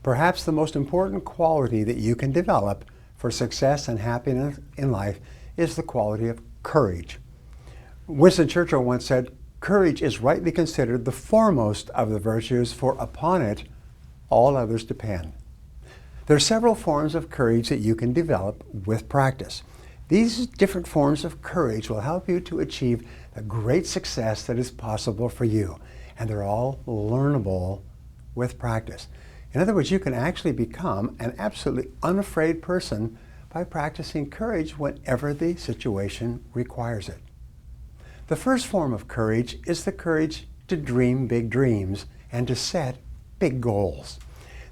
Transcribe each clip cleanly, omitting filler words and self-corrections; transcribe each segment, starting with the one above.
Perhaps the most important quality that you can develop for success and happiness in life is the quality of courage. Winston Churchill once said, "Courage is rightly considered the foremost of the virtues, for upon it all others depend." There are several forms of courage that you can develop with practice. These different forms of courage will help you to achieve the great success that is possible for you, and they're all learnable with practice. In other words, you can actually become an absolutely unafraid person by practicing courage whenever the situation requires it. The first form of courage is the courage to dream big dreams and to set big goals.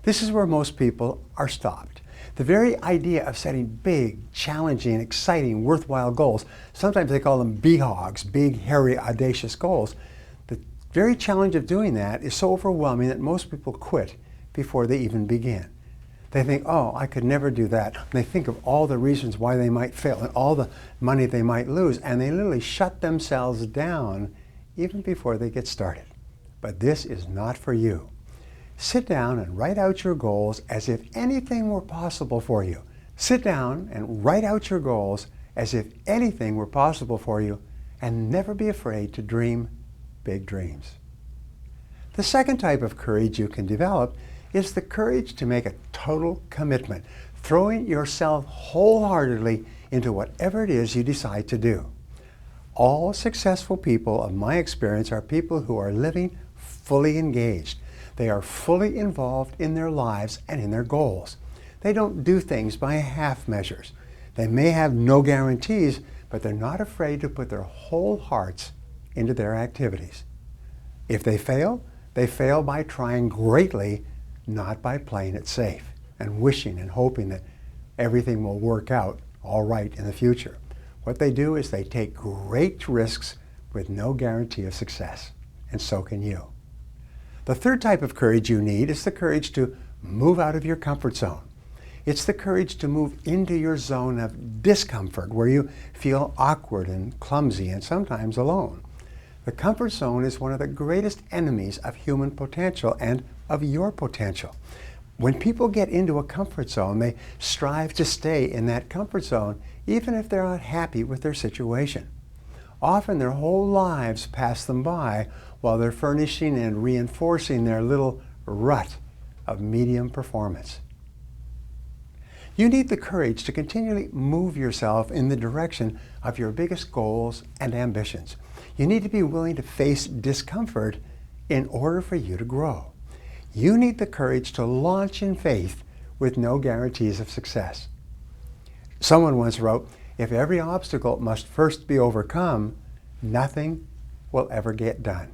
This is where most people are stopped. The very idea of setting big, challenging, exciting, worthwhile goals, sometimes they call them BHOGs, big, hairy, audacious goals. The very challenge of doing that is so overwhelming that most people quit before they even begin. They think, oh, I could never do that. And they think of all the reasons why they might fail and all the money they might lose, and they literally shut themselves down even before they get started. But this is not for you. Sit down and write out your goals as if anything were possible for you. Sit down and write out your goals as if anything were possible for you, and never be afraid to dream big dreams. The second type of courage you can develop is the courage to make a total commitment, throwing yourself wholeheartedly into whatever it is you decide to do. All successful people, of my experience, are people who are living fully engaged. They are fully involved in their lives and in their goals. They don't do things by half measures. They may have no guarantees, but they're not afraid to put their whole hearts into their activities. If they fail by trying greatly, not by playing it safe and wishing and hoping that everything will work out all right in the future. What they do is they take great risks with no guarantee of success, and so can you. The third type of courage you need is the courage to move out of your comfort zone. It's the courage to move into your zone of discomfort, where you feel awkward and clumsy and sometimes alone. The comfort zone is one of the greatest enemies of human potential and of your potential. When people get into a comfort zone, they strive to stay in that comfort zone, even if they're not happy with their situation. Often their whole lives pass them by while they're furnishing and reinforcing their little rut of medium performance. You need the courage to continually move yourself in the direction of your biggest goals and ambitions. You need to be willing to face discomfort in order for you to grow. You need the courage to launch in faith with no guarantees of success. Someone once wrote, "If every obstacle must first be overcome, nothing will ever get done."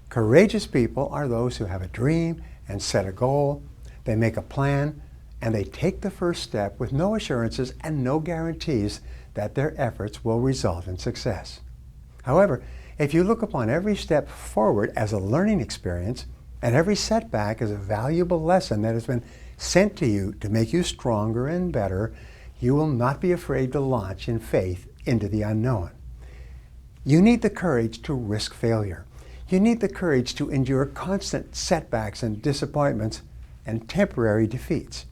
Courageous people are those who have a dream and set a goal. They make a plan and they take the first step with no assurances and no guarantees that their efforts will result in success. However, if you look upon every step forward as a learning experience and every setback as a valuable lesson that has been sent to you to make you stronger and better, you will not be afraid to launch in faith into the unknown. You need the courage to risk failure. You need the courage to endure constant setbacks and disappointments and temporary defeats.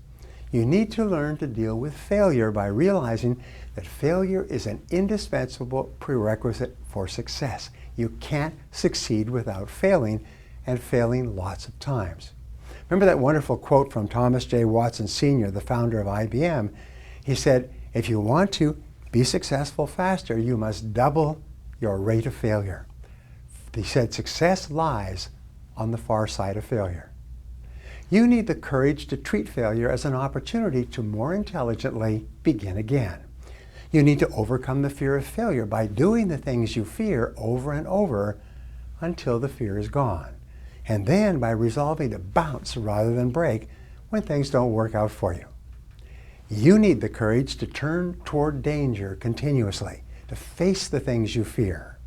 You need to learn to deal with failure by realizing that failure is an indispensable prerequisite for success. You can't succeed without failing, and failing lots of times. Remember that wonderful quote from Thomas J. Watson Sr., the founder of IBM? He said, "If you want to be successful faster, you must double your rate of failure." He said, "Success lies on the far side of failure." You need the courage to treat failure as an opportunity to more intelligently begin again. You need to overcome the fear of failure by doing the things you fear over and over until the fear is gone. And then by resolving to bounce rather than break when things don't work out for you. You need the courage to turn toward danger continuously, to face the things you fear.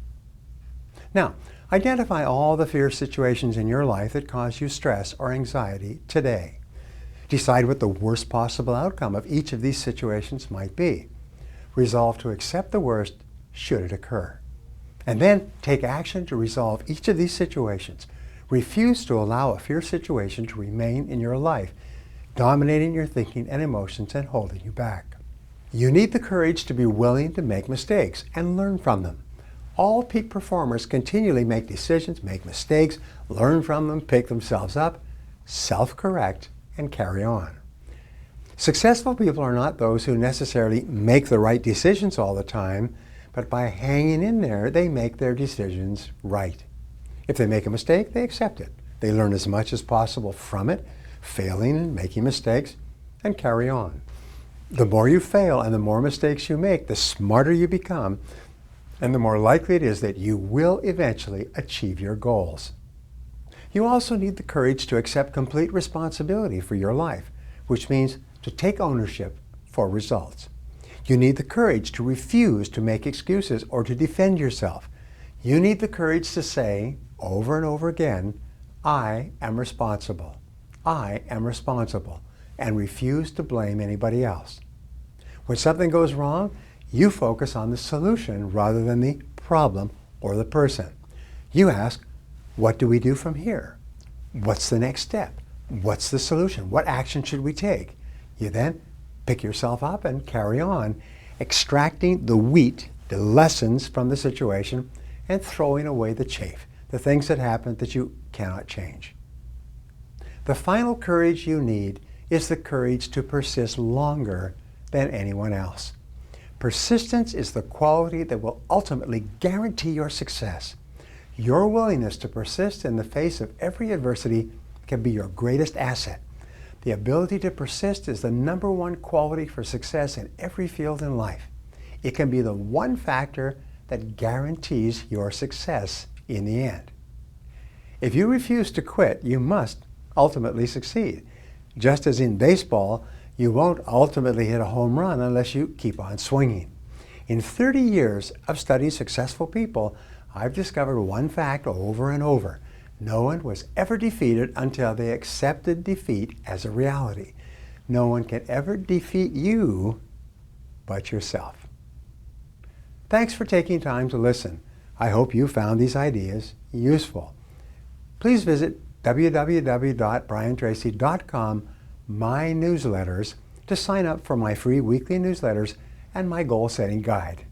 Now, identify all the fear situations in your life that cause you stress or anxiety today. Decide what the worst possible outcome of each of these situations might be. Resolve to accept the worst should it occur. And then take action to resolve each of these situations. Refuse to allow a fear situation to remain in your life, dominating your thinking and emotions and holding you back. You need the courage to be willing to make mistakes and learn from them. All peak performers continually make decisions, make mistakes, learn from them, pick themselves up, self-correct, and carry on. Successful people are not those who necessarily make the right decisions all the time, but by hanging in there, they make their decisions right. If they make a mistake, they accept it. They learn as much as possible from it, failing and making mistakes, and carry on. The more you fail and the more mistakes you make, the smarter you become, and the more likely it is that you will eventually achieve your goals. You also need the courage to accept complete responsibility for your life, which means to take ownership for results. You need the courage to refuse to make excuses or to defend yourself. You need the courage to say over and over again, I am responsible. I am responsible, and refuse to blame anybody else. When something goes wrong, you focus on the solution rather than the problem or the person. You ask, what do we do from here? What's the next step? What's the solution? What action should we take? You then pick yourself up and carry on, extracting the wheat, the lessons from the situation, and throwing away the chaff, the things that happen that you cannot change. The final courage you need is the courage to persist longer than anyone else. Persistence is the quality that will ultimately guarantee your success. Your willingness to persist in the face of every adversity can be your greatest asset. The ability to persist is the number one quality for success in every field in life. It can be the one factor that guarantees your success in the end. If you refuse to quit, you must ultimately succeed. Just as in baseball, you won't ultimately hit a home run unless you keep on swinging. In 30 years of studying successful people, I've discovered one fact over and over. No one was ever defeated until they accepted defeat as a reality. No one can ever defeat you but yourself. Thanks for taking time to listen. I hope you found these ideas useful. Please visit www.briantracy.com, my newsletters, to sign up for my free weekly newsletters and my goal-setting guide.